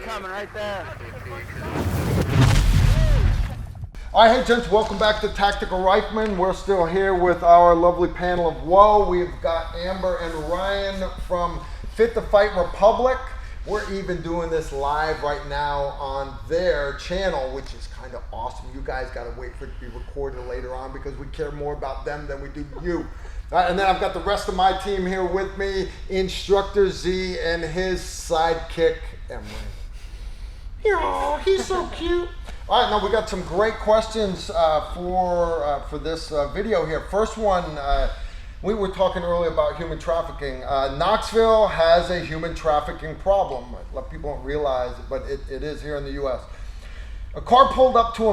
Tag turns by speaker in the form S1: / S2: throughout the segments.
S1: coming right there.
S2: All right, hey gents, welcome back to Tactical Rifleman. We're still here with our lovely panel of woe. We've got Amber and Ryan from Fit to Fight Republic. We're even doing this live right now on their channel, which is kind of awesome. You guys got to wait for it to be recorded later on because we care more about them than we do you. And then I've got the rest of my team here with me, Instructor Z and his sidekick, Emery. Oh, he's so cute. All right, now we got some great questions for this video here. First one, we were talking earlier about human trafficking. Knoxville has a human trafficking problem. A lot of people don't realize it, but it is here in the U.S. A car pulled up to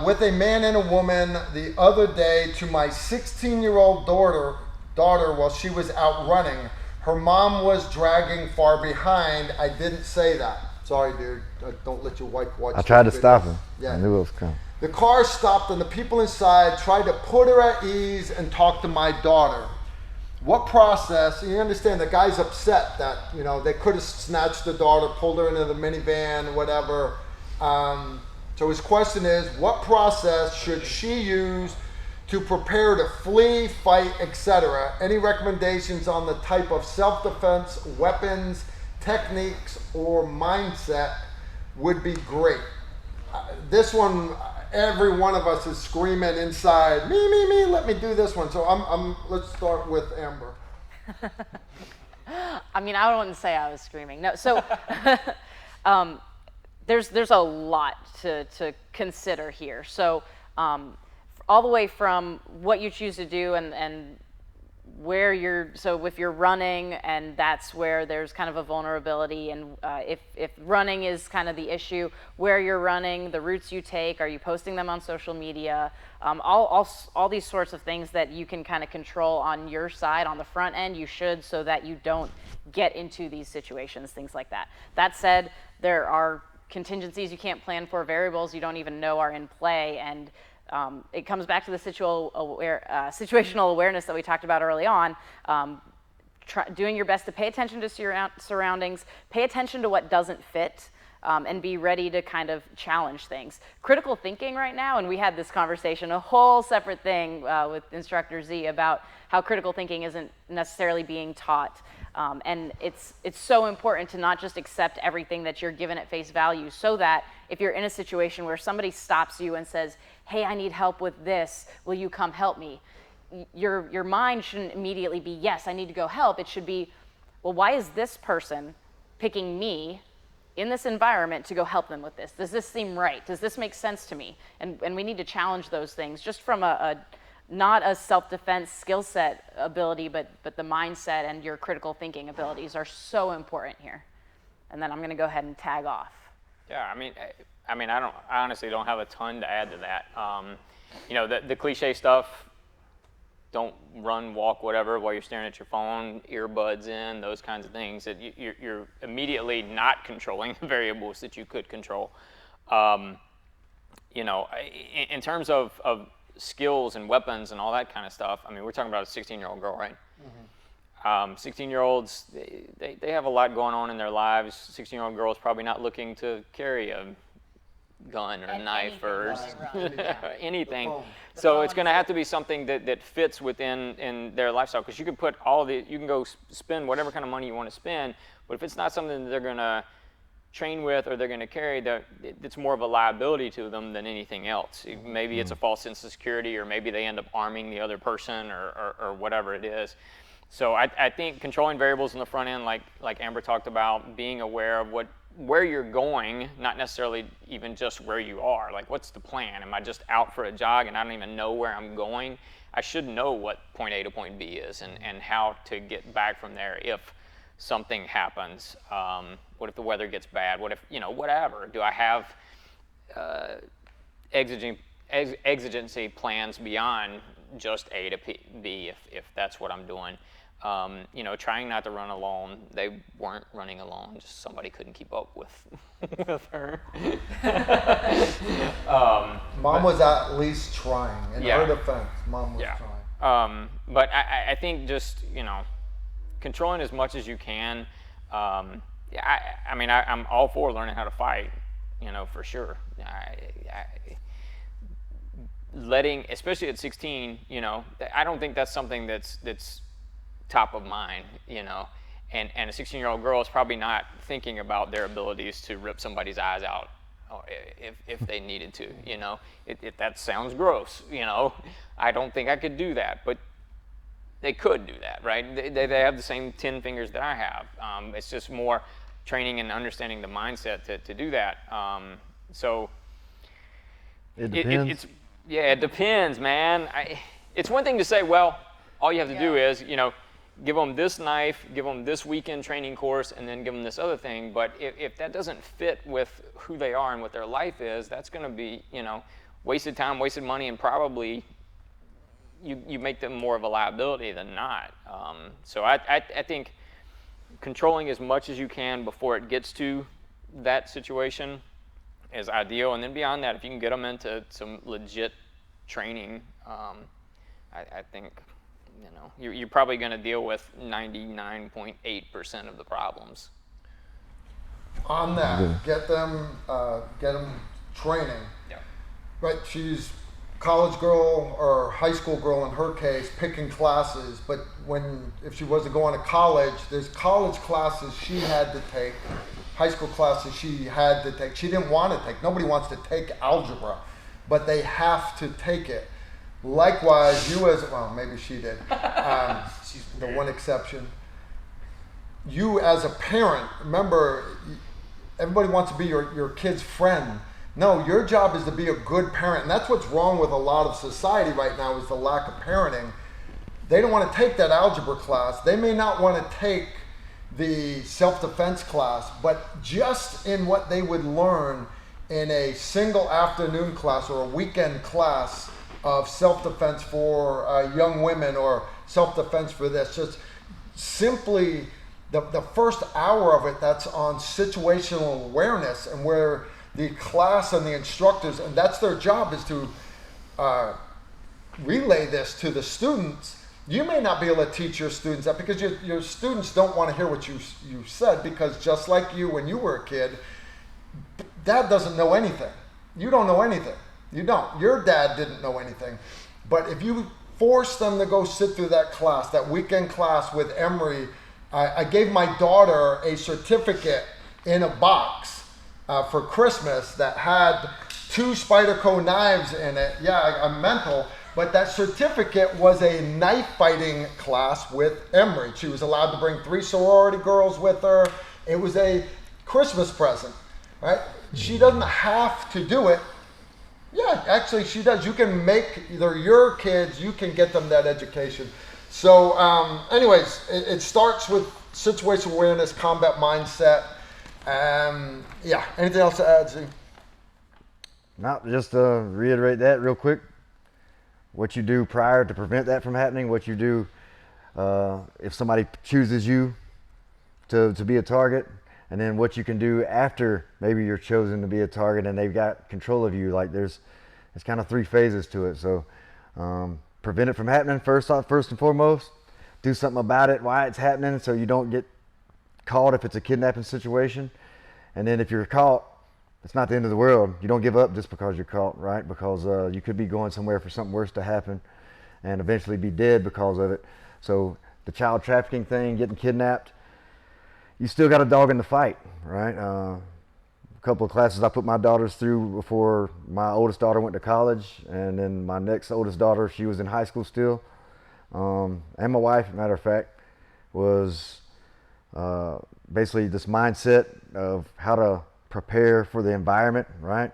S2: with a man and a woman the other day to my 16-year-old daughter while she was out running. Her mom was dragging far behind. I didn't say that. Sorry, dude. Don't let your wife watch.
S3: I tried to stop him.
S2: Yeah.
S3: I knew it was coming.
S2: The car stopped and the people inside tried to put her at ease and talk to my daughter. What process? You understand the guy's upset that, you know, they could have snatched the daughter, pulled her into the minivan, whatever. So his question is, what process should she use to prepare to flee, fight, etc.? Any recommendations on the type of self-defense, weapons, techniques, or mindset would be great. This one, every one of us is screaming inside, me, let me do this one. So let's start with Amber.
S4: I mean, I wouldn't say I was screaming. No, so there's a lot to consider here. So all the way from what you choose to do and where you're, so if you're running and that's where there's kind of a vulnerability, and if running is kind of the issue, where you're running, the routes you take, are you posting them on social media, all these sorts of things that you can kind of control on your side, on the front end, you should, so that you don't get into these situations, things like that. That said, there are contingencies you can't plan for, variables you don't even know are in play, and it comes back to the situational awareness that we talked about early on. Doing your best to pay attention to your surroundings, pay attention to what doesn't fit, and be ready to kind of challenge things. Critical thinking right now, and we had this conversation, a whole separate thing with Instructor Z about how critical thinking isn't necessarily being taught. And it's so important to not just accept everything that you're given at face value, so that if you're in a situation where somebody stops you and says, hey, I need help with this, will you come help me? Your mind shouldn't immediately be, yes, I need to go help. It should be, well, why is this person picking me in this environment to go help them with this? Does this seem right? Does this make sense to me? And we need to challenge those things just from not a self-defense skill set ability, but the mindset and your critical thinking abilities are so important here. And then I'm going to go ahead and tag off.
S5: Yeah, I honestly don't have a ton to add to that. You know, the cliche stuff, don't run, walk, whatever, while you're staring at your phone, earbuds in, those kinds of things, that you're immediately not controlling the variables that you could control. You know, in terms of skills and weapons and all that kind of stuff, I mean, we're talking about a 16-year-old girl, right? Mm-hmm. 16-year-olds, they have a lot going on in their lives. 16-year-old girl is probably not looking to carry a gun or a knife or anything. So it's going to have to be something that fits within their lifestyle, because you can put you can go spend whatever kind of money you want to spend, but if it's not something that they're going to train with or they're going to carry, it's more of a liability to them than anything else. Maybe it's a false sense of security, or maybe they end up arming the other person, or whatever it is. So I think controlling variables on the front end, like Amber talked about, being aware of where you're going, not necessarily even just where you are. Like, what's the plan? Am I just out for a jog and I don't even know where I'm going? I should know what point A to point B is, and how to get back from there if something happens. What if the weather gets bad? What if, you know, whatever? Do I have exigency plans beyond just A to B if that's what I'm doing? You know, trying not to run alone. They weren't running alone, just somebody couldn't keep up with her.
S2: Mom was at least trying. In her defense, Mom was trying.
S5: But I think just, you know, controlling as much as you can. Yeah, I mean, I'm all for learning how to fight, for sure. Letting, especially at 16, I don't think that's something that's top of mind, And a 16-year-old girl is probably not thinking about their abilities to rip somebody's eyes out, if they needed to, that sounds gross, I don't think I could do that, but they could do that, right? They have the same 10 fingers that I have. It's just more training and understanding the mindset to do that. So
S1: It depends.
S5: it depends, man. It's one thing to say, well, all you have to do is, give them this knife, give them this weekend training course, and then give them this other thing. But if that doesn't fit with who they are and what their life is, that's going to be, wasted time, wasted money, and probably you make them more of a liability than not. So I think controlling as much as you can before it gets to that situation is ideal. And then beyond that, if you can get them into some legit training, I think you're probably going to deal with 99.8% of the problems.
S2: On that, get them training.
S5: Yeah.
S2: Right, she's college girl or high school girl in her case, picking classes. But if she wasn't going to college, there's college classes she had to take, high school classes she had to take. She didn't want to take. Nobody wants to take algebra, but they have to take it. Likewise, maybe she did. She's the one exception. You as a parent, remember, everybody wants to be your kid's friend. No, your job is to be a good parent. And that's what's wrong with a lot of society right now is the lack of parenting. They don't want to take that algebra class. They may not want to take the self-defense class, but just in what they would learn in a single afternoon class or a weekend class of self-defense for young women or self-defense for this, just simply the first hour of it that's on situational awareness, and where the class and the instructors, and that's their job, is to relay this to the students. You may not be able to teach your students that because your students don't want to hear what you said, because just like you when you were a kid, dad doesn't know anything. You don't know anything. You don't. Your dad didn't know anything. But if you force them to go sit through that class, that weekend class with Emery, I gave my daughter a certificate in a box for Christmas that had 2 Spyderco knives in it. Yeah, I'm mental. But that certificate was a knife fighting class with Emery. She was allowed to bring 3 sorority girls with her. It was a Christmas present, right? She doesn't have to do it. Yeah, actually she does. You can make either your kids, you can get them that education. So anyways, it starts with situational awareness, combat mindset. Yeah, anything else to add, Z?
S1: No, just to reiterate that real quick. What you do prior to prevent that from happening, what you do if somebody chooses you to be a target, and then what you can do after maybe you're chosen to be a target and they've got control of you. Like there's kind of 3 phases to it. So prevent it from happening first and foremost. Do something about it, why it's happening, so you don't get caught if it's a kidnapping situation. And then if you're caught, it's not the end of the world. You don't give up just because you're caught, right? Because you could be going somewhere for something worse to happen and eventually be dead because of it. So the child trafficking thing, getting kidnapped, you still got a dog in the fight, right? A couple of classes I put my daughters through before my oldest daughter went to college, and then my next oldest daughter, she was in high school still. And my wife, matter of fact, was basically this mindset of how to prepare for the environment, right?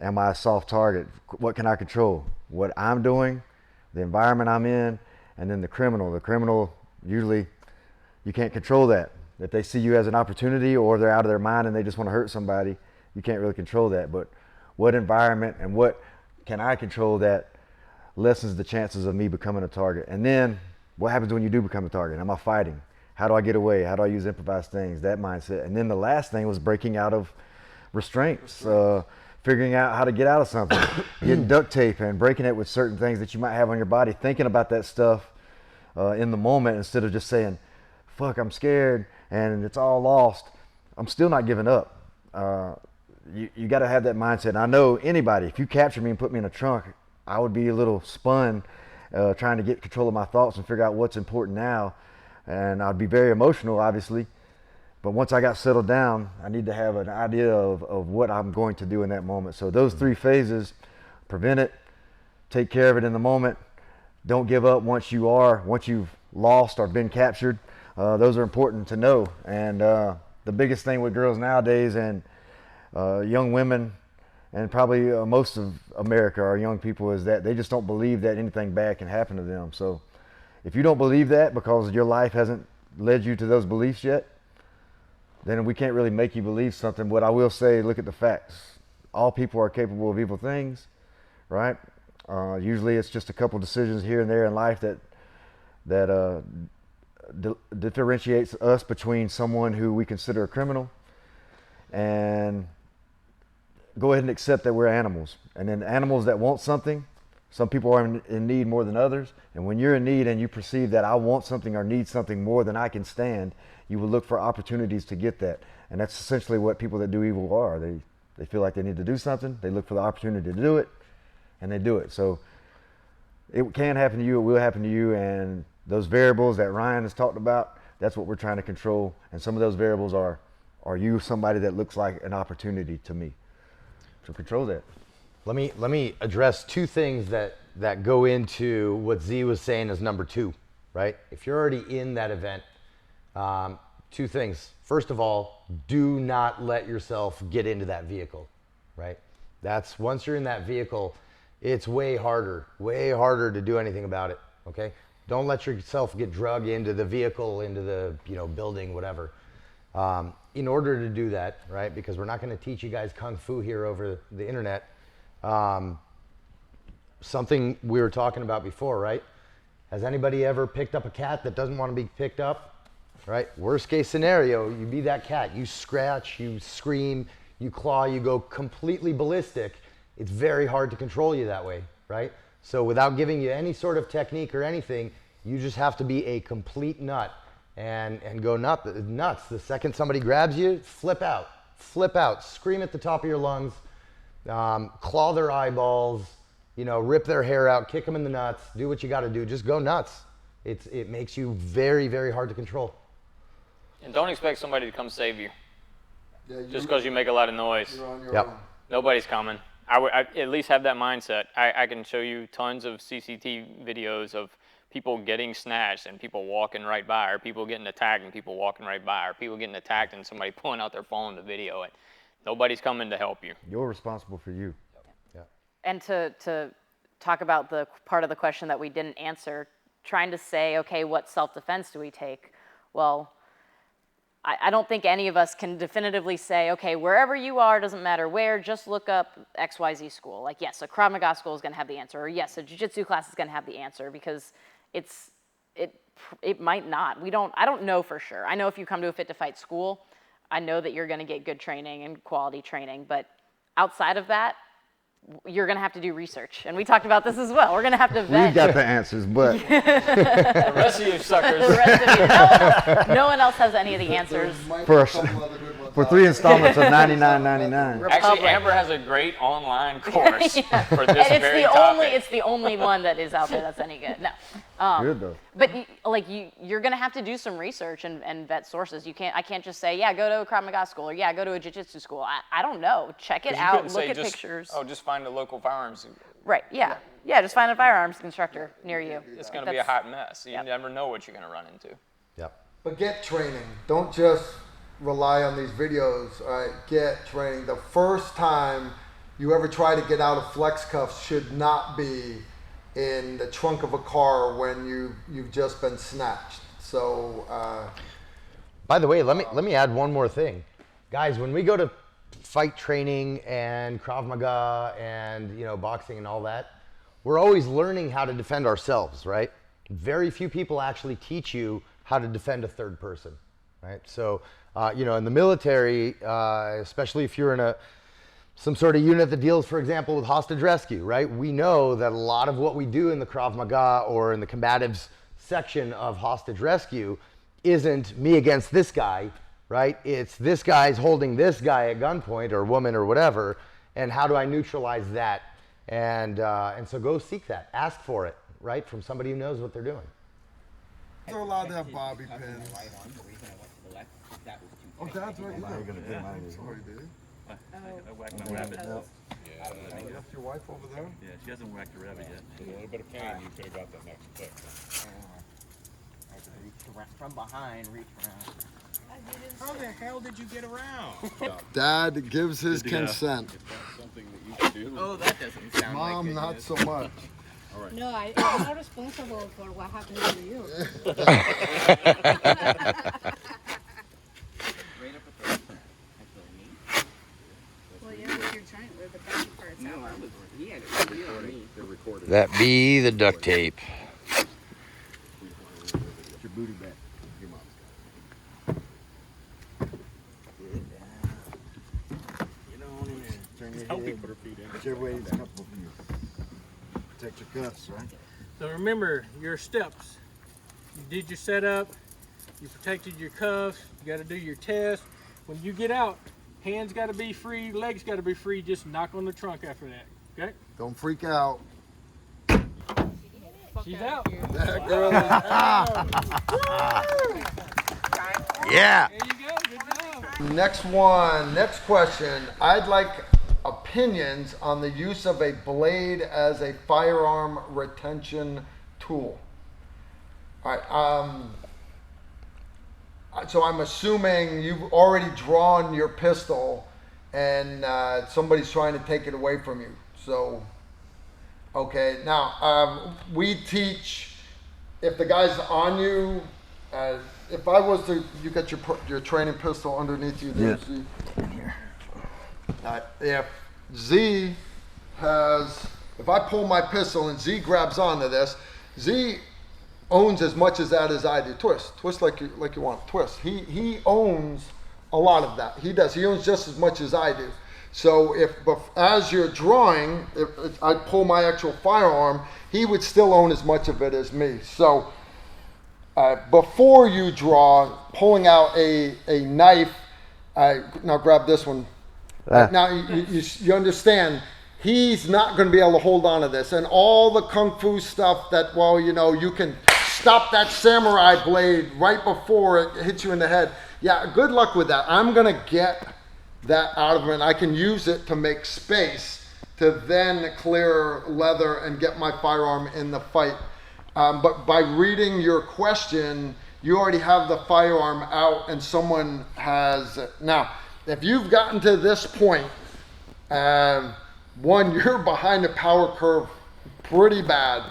S1: Am I a soft target? What can I control? What I'm doing, the environment I'm in, and then the criminal. The criminal, usually you can't control that. If they see you as an opportunity or they're out of their mind and they just want to hurt somebody, you can't really control that. But what environment and what can I control that lessens the chances of me becoming a target? And then what happens when you do become a target? Am I fighting? How do I get away? How do I use improvised things? That mindset. And then the last thing was breaking out of restraints, figuring out how to get out of something, getting duct tape and breaking it with certain things that you might have on your body, thinking about that stuff in the moment instead of just saying, fuck, I'm scared and it's all lost. I'm still not giving up. You got to have that mindset. And I know anybody, if you capture me and put me in a trunk, I would be a little spun trying to get control of my thoughts and figure out what's important now. And I'd be very emotional, obviously. But once I got settled down, I need to have an idea of what I'm going to do in that moment. So those 3 phases: prevent it, take care of it in the moment, don't give up once you've lost or been captured. Those are important to know. And the biggest thing with girls nowadays and young women, and probably most of America, our young people, is that they just don't believe that anything bad can happen to them. So if you don't believe that because your life hasn't led you to those beliefs yet, then we can't really make you believe something. What I will say, look at the facts. All people are capable of evil things, right? Usually it's just a couple decisions here and there in life that differentiates us between someone who we consider a criminal, and go ahead and accept that we're animals. And then animals that want something, some people are in need more than others. And when you're in need and you perceive that I want something or need something more than I can stand, you will look for opportunities to get that. And that's essentially what people that do evil are. They feel like they need to do something, they look for the opportunity to do it, and they do it. So it can happen to you, it will happen to you, and those variables that Ryan has talked about, that's what we're trying to control. And some of those variables are you somebody that looks like an opportunity to me? So control that.
S3: Let me address 2 things that go into what Z was saying as number 2, right? If you're already in that event, 2 things. First of all, do not let yourself get into that vehicle, right? That's, once you're in that vehicle, it's way harder to do anything about it, okay? Don't let yourself get drug into the vehicle, into the building, whatever. In order to do that, right, because we're not going to teach you guys Kung Fu here over the internet, something we were talking about before, right? Has anybody ever picked up a cat that doesn't want to be picked up? Right? Worst case scenario, you be that cat. You scratch, you scream, you claw, you go completely ballistic. It's very hard to control you that way, right? So without giving you any sort of technique or anything, you just have to be a complete nut and go nuts. The second somebody grabs you, flip out, scream at the top of your lungs, claw their eyeballs, rip their hair out, kick them in the nuts, do what you got to do. Just go nuts. It makes you very, very hard to control.
S5: And don't expect somebody to come save you.
S2: Yeah,
S5: just because you make a lot of noise.
S2: You're on your
S3: Yep.
S2: own.
S5: Nobody's coming. I at least have that mindset. I can show you tons of CCTV videos of people getting snatched and people walking right by, or people getting attacked and people walking right by, or people getting attacked and somebody pulling out their phone to video it. Nobody's coming to help you.
S1: You're responsible for you.
S4: And to talk about the part of the question that we didn't answer, trying to say, okay, what self-defense do we take? Well, I don't think any of us can definitively say, okay, wherever you are, doesn't matter where, just look up XYZ school. Like, yes, a Krav Maga school is going to have the answer, or yes, a jiu-jitsu class is going to have the answer, because it might not. I don't know for sure. I know if you come to a Fit to Fight school, I know that you're going to get good training and quality training, but outside of that, you're going to have to do research. And we talked about this as well. We're going to have to vet.
S1: We've got the answers, but
S5: The rest of you suckers.
S4: The rest of you, no one else has any of the answers.
S1: for, for 3 installments of $99.99.
S5: Actually, Amber has a great online course for this
S4: And
S5: very topic.
S4: it's the only one that is out there that's any good. No.
S1: Good though.
S4: But you're going to have to do some research and vet sources. I can't just say, yeah, go to a Krav Maga school, or yeah, go to a jiu-jitsu school. I don't know. Check it
S5: 'Cause you
S4: out.
S5: couldn't
S4: Look
S5: say
S4: at
S5: just,
S4: pictures.
S5: Oh, just find a local firearms.
S4: Right. Yeah. Yeah. Just find a firearms instructor near you.
S5: It's going to be a hot mess. You never know what you're going to run into.
S3: Yep.
S2: But get training. Don't just rely on these videos. All right, get training. The first time you ever try to get out of flex cuffs should not be in the trunk of a car when you've just been snatched. So
S3: By the way, let me add one more thing. Guys, when we go to fight training and Krav Maga and boxing and all that, we're always learning how to defend ourselves, right? Very few people actually teach you how to defend a third person, right? So, in the military, especially if you're in some sort of unit that deals, for example, with hostage rescue, right? We know that a lot of what we do in the Krav Maga or in the combatives section of hostage rescue isn't me against this guy. right? It's this guy's holding this guy at gunpoint or woman or whatever, and how do I neutralize that? And so go seek that, ask for it, right, from somebody who knows what they're doing.
S2: They're allowed to have bobby pins. Oh, Dad's right here. Sorry, dude.
S6: I whacked my rabbit.
S2: You left your wife over there?
S6: Yeah, she hasn't whacked her rabbit yet.
S7: A little bit of pain, you could have got that next clip.
S8: From behind, reach around.
S7: How the hell did you get around?
S2: Dad gives his
S6: Good to go.
S2: consent.
S7: If that's something that you could do.
S8: Oh, that doesn't sound
S2: Mom,
S8: like
S2: not so much.
S9: No, I'm not responsible for what happened to you.
S8: Right up at the actually me.
S9: Well, yeah, but you're trying with the back parts
S8: No,
S9: out.
S8: I was he had it really on me.
S7: They're recorded.
S3: That be the duct tape.
S7: Get your booty back. Your mom's
S1: Get on in there. Turn your
S7: Help me
S1: head.
S7: put her feet in.
S1: Whichever way is comfortable for you. Protect your cuffs, right?
S10: So remember your steps. You did your setup, you protected your cuffs, you got to do your test. When you get out, hands got to be free, legs got to be free, just knock on the trunk after that, okay?
S2: Don't freak out.
S10: She's out.
S2: That girl is
S3: Yeah.
S10: There you go, good job.
S2: Next one, next question. I'd like opinions on the use of a blade as a firearm retention tool. All right, so I'm assuming you've already drawn your pistol and somebody's trying to take it away from you. So, okay, now we teach, if the guy's on you, if I was to, you got your training pistol underneath you there,
S1: Yeah.
S2: Z. If Z has, if I pull my pistol and Z grabs onto this, Z owns as much as that as I do. Twist like you want. Twist. He owns a lot of that. He does. He owns just as much as I do. So as you're drawing, if I pull my actual firearm, he would still own as much of it as me. So before you draw, pulling out a knife, now grab this one. Now you understand, he's not going to be able to hold on to this. And all the kung fu stuff that, well, you know, you can stop that samurai blade right before it hits you in the head. Yeah, good luck with that. I'm going to get that out of him, and I can use it to make space to then clear leather and get my firearm in the fight. But by reading your question, you already have the firearm out and someone has it. Now, if you've gotten to this point, one, you're behind the power curve pretty bad.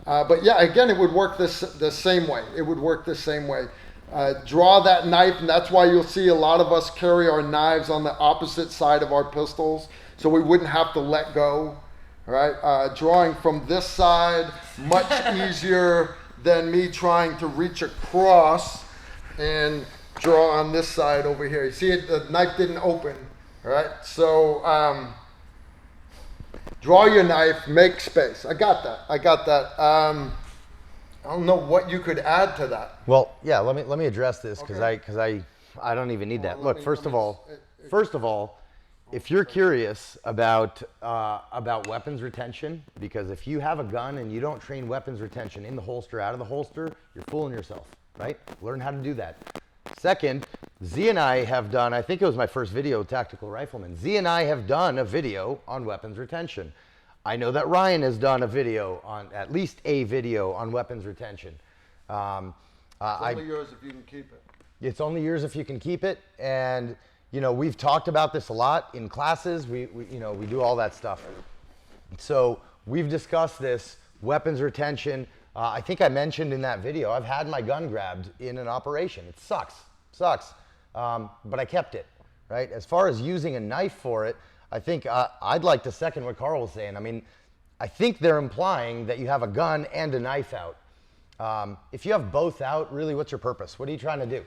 S2: But yeah, again, it would work the same way. It would work the same way. Draw that knife, and that's why you'll see a lot of us carry our knives on the opposite side of our pistols, so we wouldn't have to let go. Right? Drawing from this side, much easier than me trying to reach across and draw on this side over here. You see it, the knife didn't open, right? So draw your knife, make space. I got that. I don't know what you could add to that.
S3: Well, yeah. Let me address this because
S2: Okay.
S3: I don't even need that.
S2: Well,
S3: Look, first of all, if you're curious about weapons retention, because if you have a gun and you don't train weapons retention in the holster, out of the holster, you're fooling yourself, right? Learn how to do that. Second, Z and I have done, I think it was my first video, Tactical Rifleman. Z and I have done a video on weapons retention. I know that Ryan has done a video on, at least a video on weapons retention.
S2: It's only yours if you can keep it.
S3: It's only yours if you can keep it. And, you know, we've talked about this a lot in classes. We do all that stuff. So we've discussed this, weapons retention. I think I mentioned in that video, I've had my gun grabbed in an operation. It sucks. But I kept it, right? As far as using a knife for it, I think I'd like to second what Carl was saying. I mean, I think they're implying that you have a gun and a knife out. If you have both out, really, what's your purpose? What are you trying to do?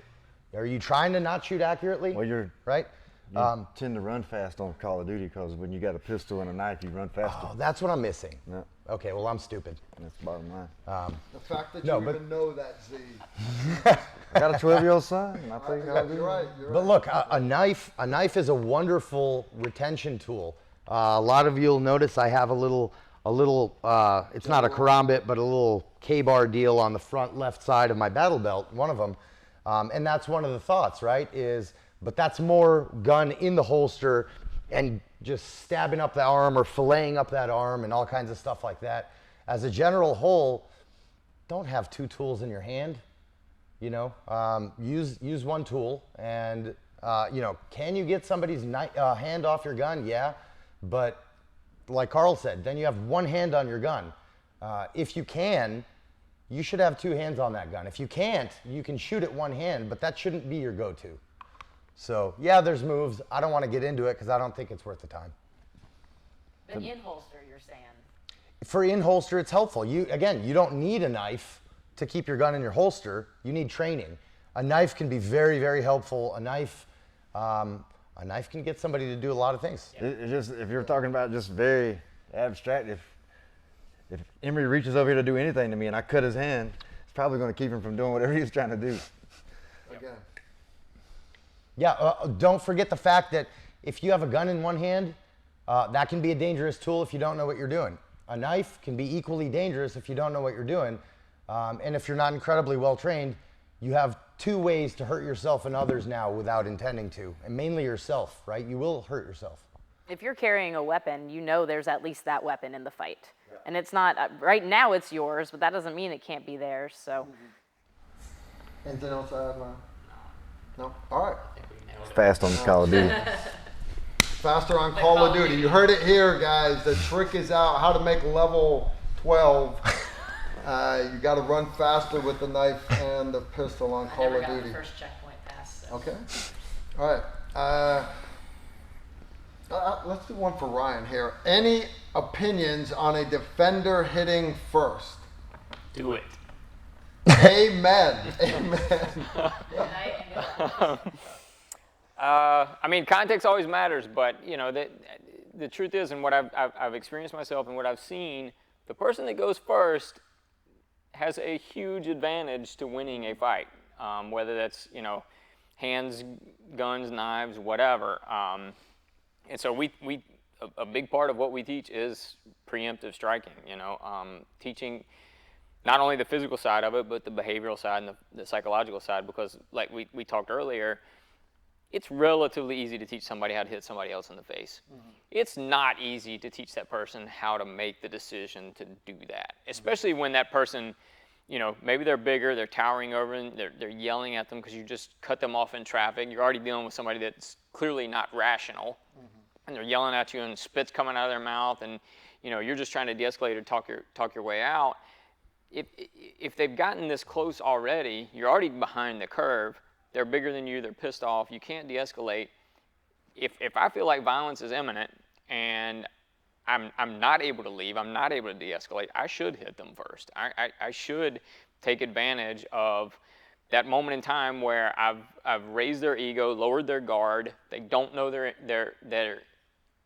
S3: Are you trying to not shoot accurately?
S1: Well, you're
S3: right.
S1: You tend to run fast on Call of Duty because when you got a pistol and a knife, you run faster.
S3: Oh, that's what I'm missing.
S1: No,
S3: Okay, well, I'm stupid.
S1: that's the bottom line.
S2: The fact that
S3: No,
S2: you
S3: but-
S2: even know that, Z.
S1: I got a 12-year-old son, and I play Call
S2: Yeah,
S1: of Duty.
S2: you're right. You're
S3: But
S2: right.
S3: look, a knife is a wonderful retention tool. A lot of you'll notice I have a little, it's not a karambit, but a little K-bar deal on the front left side of my battle belt, one of them. And that's one of the thoughts, right? But that's more gun in the holster and just stabbing up the arm or filleting up that arm and all kinds of stuff like that. As a general whole, don't have two tools in your hand. You know, use one tool, and you know, can you get somebody's hand off your gun? Yeah, but like Carl said, then you have one hand on your gun. If you can, you should have two hands on that gun. If you can't, you can shoot it one hand, but that shouldn't be your go-to. So yeah, there's moves. I don't want to get into it because I don't think it's worth the time.
S4: But in holster, you're saying.
S3: For in holster, it's helpful. You don't need a knife to keep your gun in your holster. You need training. A knife can be very, very helpful. A knife can get somebody to do a lot of things.
S1: It just, if you're talking about just very abstract, if Emery reaches over here to do anything to me and I cut his hand, it's probably going to keep him from doing whatever he's trying to do.
S2: Again.
S3: Yeah, don't forget the fact that if you have a gun in one hand, that can be a dangerous tool if you don't know what you're doing. A knife can be equally dangerous if you don't know what you're doing. And if you're not incredibly well trained, you have two ways to hurt yourself and others now without intending to, and mainly yourself, right? You will hurt yourself.
S4: If you're carrying a weapon, you know there's at least that weapon in the fight. And it's not, right now it's yours, but that doesn't mean it can't be theirs, so.
S2: Anything else to add, Ryan? No? All right.
S1: Fast on Call of Duty.
S2: Faster on Call of Duty. You heard it here, guys. The trick is out. How to make level 12. You got to run faster with the knife and the pistol on Call of Duty.
S4: First checkpoint pass. So.
S2: Okay. All right. Let's do one for Ryan here. Any opinions on a defender hitting first?
S5: Do it.
S2: Amen. Amen.
S5: I mean, context always matters, but you know, the truth is, and what I've experienced myself and what I've seen, the person that goes first has a huge advantage to winning a fight, whether that's, you know, hands, guns, knives, whatever. And so a big part of what we teach is preemptive striking, you know, teaching not only the physical side of it, but the behavioral side and the psychological side, because like we talked earlier, it's relatively easy to teach somebody how to hit somebody else in the face. Mm-hmm. It's not easy to teach that person how to make the decision to do that, especially when that person, you know, maybe they're bigger, they're towering over, and they're yelling at them because you just cut them off in traffic. You're already dealing with somebody that's clearly not rational, and they're yelling at you and spit's coming out of their mouth, and you know, you're just trying to de-escalate or talk your way out. If they've gotten this close already, you're already behind the curve. They're bigger than you, they're pissed off, you can't de-escalate. If I feel like violence is imminent and I'm not able to leave, I'm not able to de-escalate, I should hit them first. I should take advantage of that moment in time where I've raised their ego, lowered their guard, they don't know they're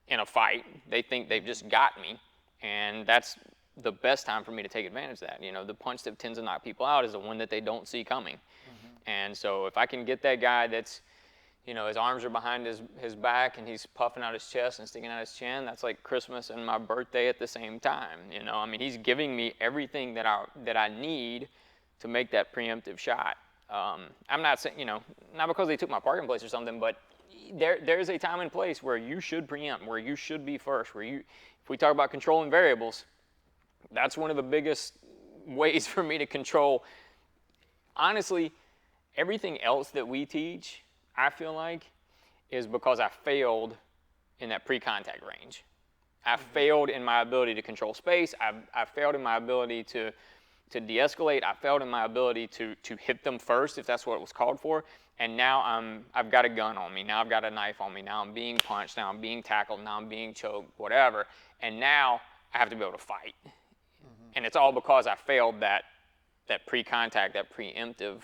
S5: in a fight, they think they've just got me, and that's the best time for me to take advantage of that. You know, the punch that tends to knock people out is the one that they don't see coming. And so if I can get that guy that's, you know, his arms are behind his back and he's puffing out his chest and sticking out his chin, that's like Christmas and my birthday at the same time. You know, I mean, he's giving me everything that I need to make that preemptive shot. I'm not saying, you know, not because they took my parking place or something, but there's a time and place where you should preempt, where you should be first, if we talk about controlling variables, that's one of the biggest ways for me to control. Honestly, everything else that we teach, I feel like, is because I failed in that pre-contact range. I failed in my ability to control space. I failed in my ability to de-escalate. I failed in my ability to hit them first, if that's what it was called for. And now I've got a gun on me. Now I've got a knife on me. Now I'm being punched. Now I'm being tackled. Now I'm being choked, whatever. And now I have to be able to fight. And it's all because I failed that pre-contact, that preemptive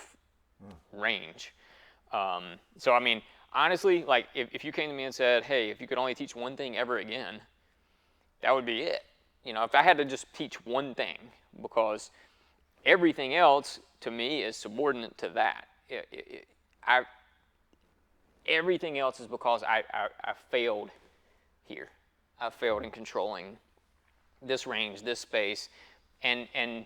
S5: range. So I mean, honestly, like if you came to me and said, hey, if you could only teach one thing ever again, that would be it. You know, if I had to just teach one thing, because everything else to me is subordinate to that. Everything else is because I failed here. I failed in controlling this range, this space, and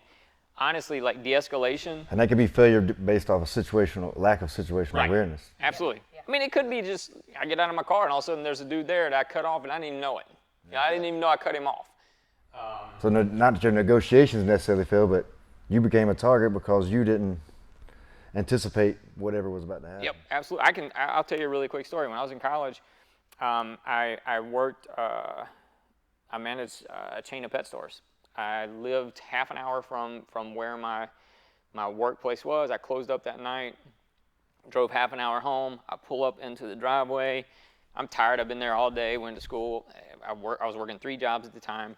S5: honestly, like de-escalation.
S1: And that could be failure based off of lack of situational awareness.
S5: Absolutely. I mean, it could be just I get out of my car and all of a sudden there's a dude there that I cut off and I didn't even know it. You know, I didn't even know I cut him off.
S1: So not that your negotiations necessarily failed, but you became a target because you didn't anticipate whatever was about to happen.
S5: Yep, absolutely. I'll tell you a really quick story. When I was in college, I worked. I managed a chain of pet stores. I lived half an hour from where my workplace was. I closed up that night, drove half an hour home. I pull up into the driveway. I'm tired. I've been there all day. Went to school. I was working 3 jobs at the time.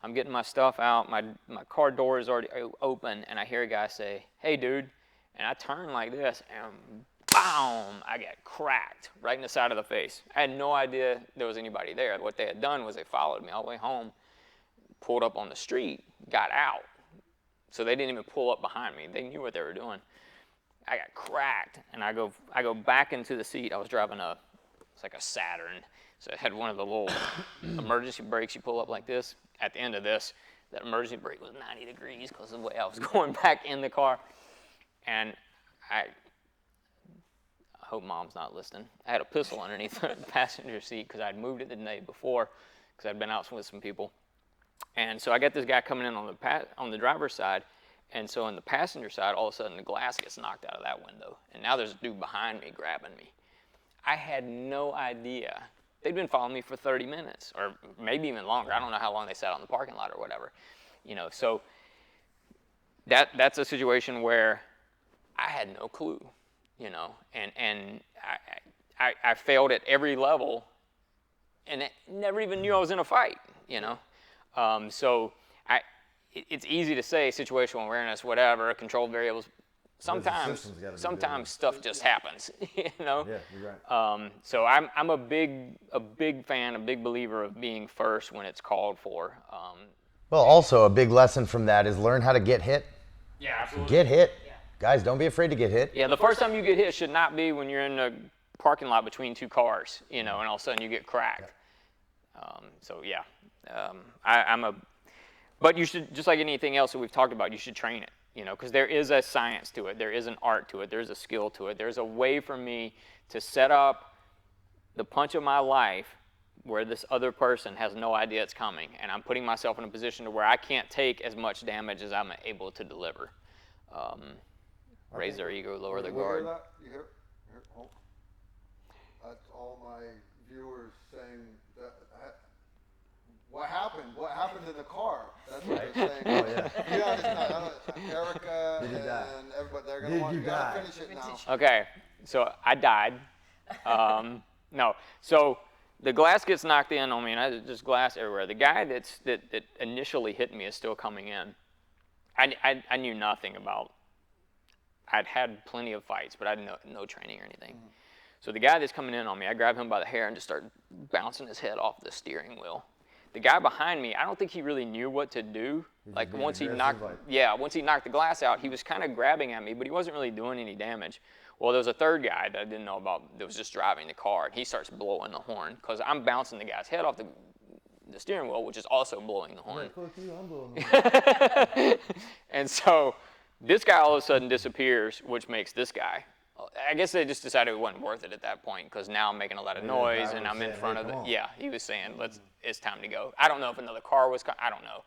S5: I'm getting my stuff out. My car door is already open, and I hear a guy say, "Hey, dude." And I turn like this, and boom, I get cracked right in the side of the face. I had no idea there was anybody there. What they had done was they followed me all the way home, pulled up on the street, got out. So they didn't even pull up behind me. They knew what they were doing. I got cracked, and I go back into the seat. I was driving it's like a Saturn. So it had one of the little emergency brakes you pull up like this. At the end of this, that emergency brake was 90 degrees because of the way I was going back in the car. And I hope Mom's not listening. I had a pistol underneath the passenger seat because I'd moved it the day before because I'd been out with some people. And so I got this guy coming in on the driver's side. And so on the passenger side, all of a sudden the glass gets knocked out of that window. And now there's a dude behind me grabbing me. I had no idea. They'd been following me for 30 minutes or maybe even longer. I don't know how long they sat on the parking lot or whatever. You know, so that's a situation where I had no clue, you know, and I failed at every level and I never even knew I was in a fight, you know. So it's easy to say situational awareness, whatever, control variables. Sometimes stuff just happens, you know.
S1: Yeah, you're right.
S5: So I'm a big fan, a big believer of being first when it's called for.
S3: Well, also a big lesson from that is learn how to get hit.
S5: Yeah, absolutely.
S3: Get hit. Guys, don't be afraid to get hit.
S5: Yeah, the first time you get hit should not be when you're in a parking lot between 2 cars, you know, and all of a sudden you get cracked. So yeah, but you should, just like anything else that we've talked about, you should train it, you know, because there is a science to it, there is an art to it, there's a skill to it, there's a way for me to set up the punch of my life where this other person has no idea it's coming, and I'm putting myself in a position to where I can't take as much damage as I'm able to deliver. Raise their ego, lower their guard.
S2: You hear? Oh. That's all my viewers saying that. What happened? What happened in the car? That's what they're saying.
S1: Oh, yeah.
S2: Erica
S1: Did you die?
S2: and everybody, they're going to want to finish it now.
S5: Okay, so I died. No, so the glass gets knocked in on me, and there's glass everywhere. The guy that initially hit me is still coming in. I knew nothing about. I'd had plenty of fights, but I had no training or anything. Mm-hmm. So the guy that's coming in on me, I grab him by the hair and just start bouncing his head off the steering wheel. The guy behind me, I don't think he really knew what to do. Like once he knocked the glass out, he was kind of grabbing at me, but he wasn't really doing any damage. Well, there was a third guy that I didn't know about that was just driving the car, and he starts blowing the horn because I'm bouncing the guy's head off the steering wheel, which is also blowing the horn.
S1: I'm blowing the horn.
S5: And so this guy all of a sudden disappears, which makes this guy. I guess they just decided it wasn't worth it at that point because now I'm making a lot of noise and I'm in front of the. Yeah, he was saying, it's time to go. I don't know if another car was coming. I don't know.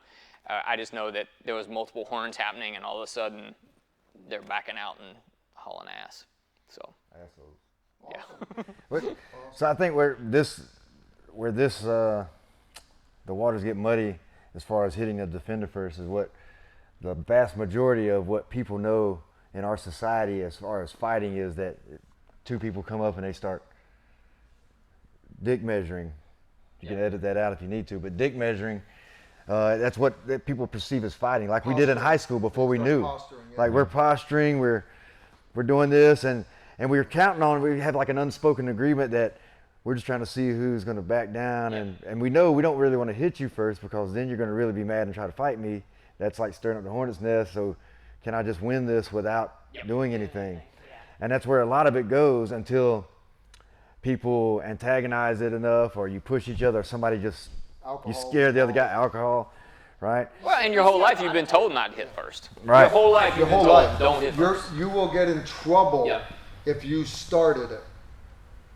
S5: I just know that there was multiple horns happening and all of a sudden they're backing out and hauling ass. So.
S1: Assholes. Yeah. So I think where the waters get muddy as far as hitting the defender first is what the vast majority of what people know in our society as far as fighting is that 2 people come up and they start dick measuring. You can edit that out if you need to, but dick measuring, that's what that people perceive as fighting, like we did in high school before we knew.
S2: Posturing, yeah.
S1: Like we're posturing, we're doing this, and and we were counting on, we had like an unspoken agreement that we're just trying to see who's going to back down, and we know we don't really want to hit you first because then you're going to really be mad and try to fight me. That's like stirring up the hornet's nest. So can I just win this without doing anything? And that's where a lot of it goes until people antagonize it enough, or you push each other, or somebody just, you scare the other guy, alcohol, right?
S5: Well, and your whole life you've been told not to hit first.
S1: Right.
S5: Your whole life you've been told don't hit first.
S2: You will get in trouble if you started it.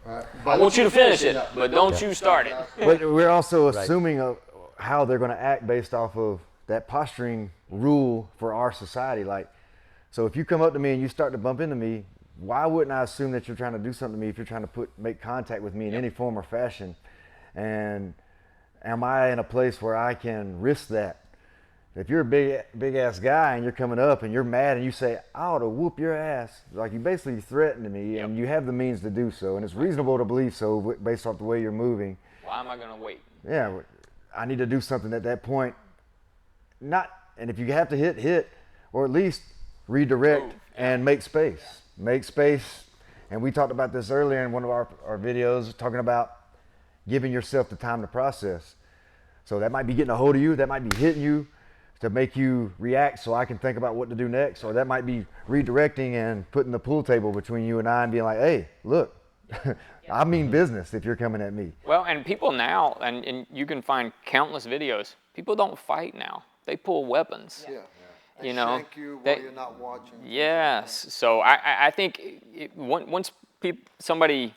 S2: Right.
S5: I want you to finish it, but don't you start it.
S1: But we're also assuming how they're going to act based off of that posturing rule for our society. Like, so if you come up to me and you start to bump into me, why wouldn't I assume that you're trying to do something to me if you're trying to make contact with me in any form or fashion? And am I in a place where I can risk that? If you're a big ass guy and you're coming up and you're mad and you say, I ought to whoop your ass, like you basically threatened me, and you have the means to do so, and it's reasonable to believe so based off the way you're moving.
S5: Why am I going to wait?
S1: Yeah, I need to do something at that point. And if you have to hit, or at least redirect and make space. Make space. And we talked about this earlier in one of our videos, talking about giving yourself the time to process. So that might be getting a hold of you, that might be hitting you to make you react so I can think about what to do next, or that might be redirecting and putting the pool table between you and I and being like, hey, look, I mean business if you're coming at me.
S5: Well, and people now, and you can find countless videos, people don't fight now. They pull weapons.
S2: They
S5: you know,
S2: shank you while you're not watching.
S5: Yes. So I think once somebody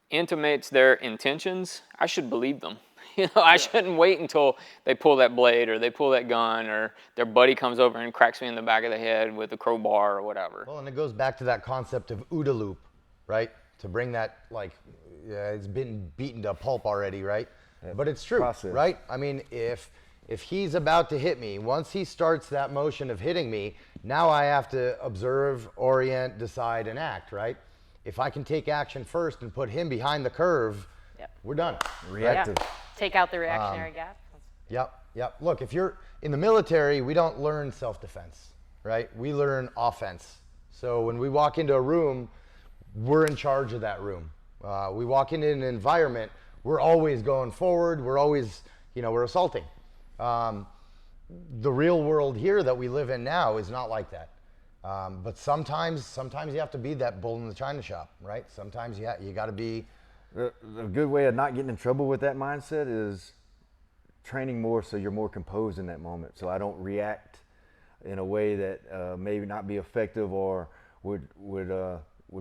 S5: intimates their intentions, I should believe them. You know, I shouldn't wait until they pull that blade or they pull that gun or their buddy comes over and cracks me in the back of the head with a crowbar or whatever.
S3: Well, and it goes back to that concept of OODA loop, right? To bring that, like, it's been beaten to pulp already, right? But it's true, right? I mean, if he's about to hit me, once he starts that motion of hitting me, now I have to observe, orient, decide, and act, right? If I can take action first and put him behind the curve, we're done.
S1: Reactive.
S4: Yeah. Take out the reactionary gap.
S3: Yep. Look, if you're in the military, we don't learn self-defense, right? We learn offense. So when we walk into a room, we're in charge of that room. We walk into an environment, we're always going forward. We're always, we're assaulting. The real world here that we live in now is not like that. But sometimes you have to be that bull in the china shop, right? Sometimes you got to be.
S1: A good way of not getting in trouble with that mindset is training more so you're more composed in that moment. So I don't react in a way that maybe not be effective or would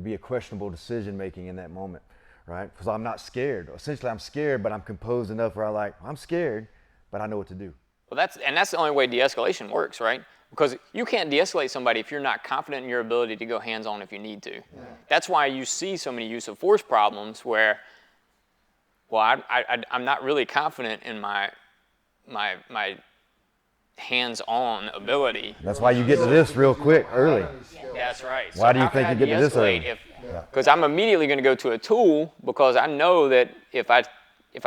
S1: be a questionable decision making in that moment, right? Because I'm not scared. Essentially, I'm scared, but I'm composed enough where I'm scared, but I know what to do.
S5: Well, that's the only way de-escalation works, right? Because you can't de-escalate somebody if you're not confident in your ability to go hands-on if you need to. Yeah. That's why you see so many use of force problems where, well, I'm not really confident in my hands-on ability.
S1: That's why you get to this real quick, early.
S5: Yeah, that's right.
S1: Why do you think you get to this early?
S5: Because I'm immediately going to go to a tool because I know that if I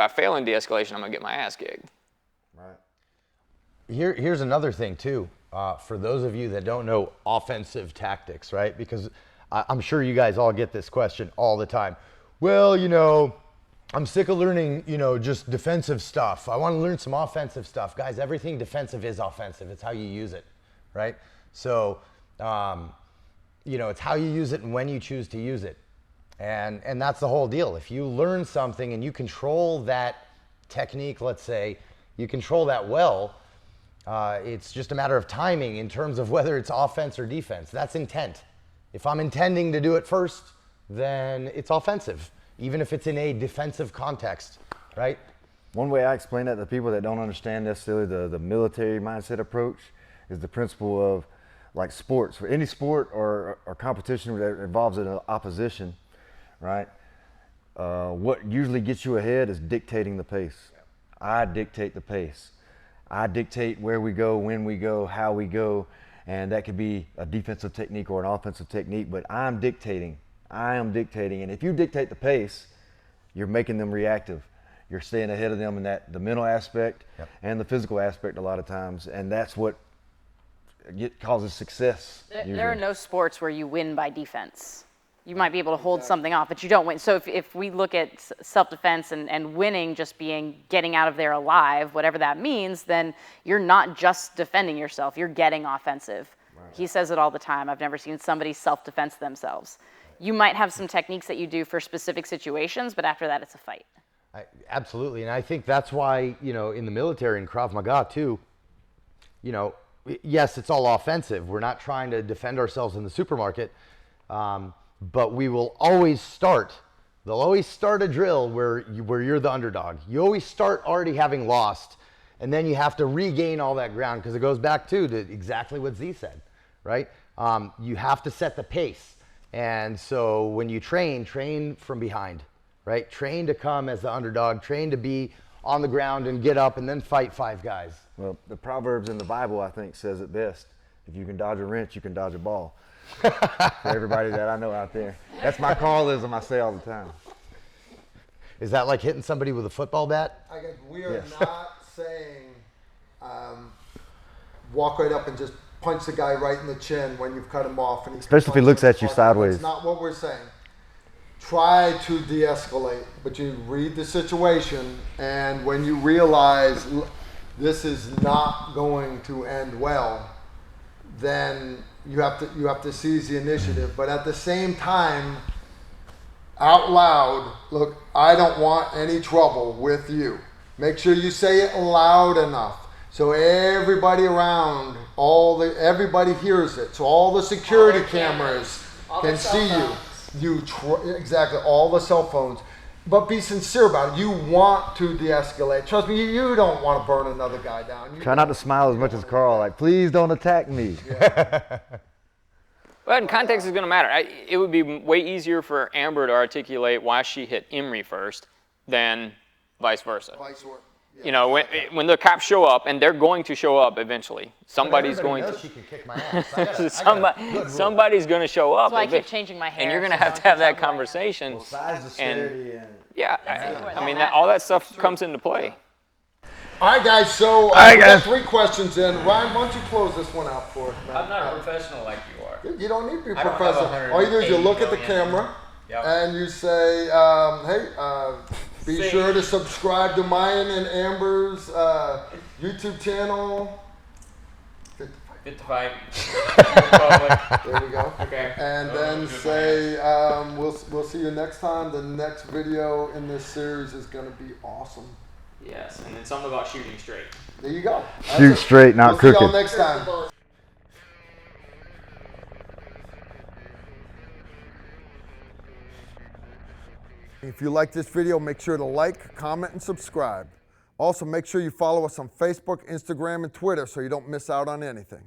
S5: fail in de-escalation, I'm going to get my ass kicked.
S3: Right. Here's another thing too. For those of you that don't know offensive tactics, right? Because I'm sure you guys all get this question all the time. Well, I'm sick of learning, just defensive stuff. I want to learn some offensive stuff. Guys, everything defensive is offensive. It's how you use it, right? So, it's how you use it and when you choose to use it. And that's the whole deal. If you learn something and you control that technique, let's say, you control that well, it's just a matter of timing in terms of whether it's offense or defense. That's intent. If I'm intending to do it first, then it's offensive, even if it's in a defensive context, right?
S1: One way I explain that to people that don't understand necessarily the military mindset approach is the principle of, like, sports. For any sport or competition that involves an opposition, right? What usually gets you ahead is dictating the pace. I dictate the pace. I dictate where we go, when we go, how we go, and that could be a defensive technique or an offensive technique, but I am dictating, and if you dictate the pace, you're making them reactive. You're staying ahead of them in the mental aspect and the physical aspect a lot of times, and that's what causes success.
S4: There are no sports where you win by defense. You might be able to hold something off, but you don't win. So if we look at self-defense and winning just being getting out of there alive, whatever that means, then you're not just defending yourself, you're getting offensive. Right. He says it all the time. I've never seen somebody self-defense themselves. You might have some techniques that you do for specific situations, but after that, it's a fight.
S3: Absolutely, and I think that's why, you know, in the military and Krav Maga too, you know, yes, it's all offensive. We're not trying to defend ourselves in the supermarket. But we will always start. They'll always start a drill where you're the underdog. You always start already having lost, and then you have to regain all that ground, because it goes back to exactly what Z said, right? You have to set the pace, and so when you train from behind, right? Train to come as the underdog. Train to be on the ground and get up and then fight 5 guys.
S1: Well, the Proverbs in the Bible, I think, says it best. If you can dodge a wrench, you can dodge a ball. For everybody that I know out there. That's my Carlism I say all the time.
S3: Is that like hitting somebody with a football bat?
S2: I guess we are not saying walk right up and just punch the guy right in the chin when you've cut him off. And
S1: especially if he looks at you sideways.
S2: That's not what we're saying. Try to de-escalate, but you read the situation, and when you realize this is not going to end well, then you have to seize the initiative. But at the same time, out loud, look, I don't want any trouble with you. Make sure you say it loud enough so everybody around, everybody hears it. So all the security cameras can see you. Exactly, all the cell phones. But be sincere about it. You want to de-escalate. Trust me, you don't want to burn another guy down.
S1: Try not to smile as much as Carl. Like, please don't attack me.
S2: Yeah.
S5: Well, and context is going to matter. It would be way easier for Amber to articulate why she hit Emery first than vice versa.
S2: Yeah.
S5: You know, when the cops show up, and they're going to show up eventually, somebody's going to.
S3: She can kick my ass.
S5: Somebody's going to show up.
S4: That's why I keep changing my hair.
S5: And you're going to have that conversation.
S1: Well, size disparity and
S5: yeah, I mean, all that stuff comes into play.
S2: All right, guys, so we got 3 questions in. Ryan, why don't you close this one out for us, man?
S6: I'm not a professional like you are.
S2: You don't need to be a
S6: I don't have
S2: professional. All you do is you look at the
S6: 180
S2: camera
S6: Yep.
S2: and you say, hey, be sure to subscribe to mine and Amber's YouTube channel.
S6: Fit to fight.
S2: There we go.
S6: Okay.
S2: And then say, we'll see you next time. The next video in this series is going to be awesome.
S5: Yes, and then something about shooting straight.
S2: There you go.
S1: shoot straight, not
S2: We'll see
S1: crooked.
S2: y'all next time. If you like this video, make sure to like, comment, and subscribe. Also, make sure you follow us on Facebook, Instagram, and Twitter so you don't miss out on anything.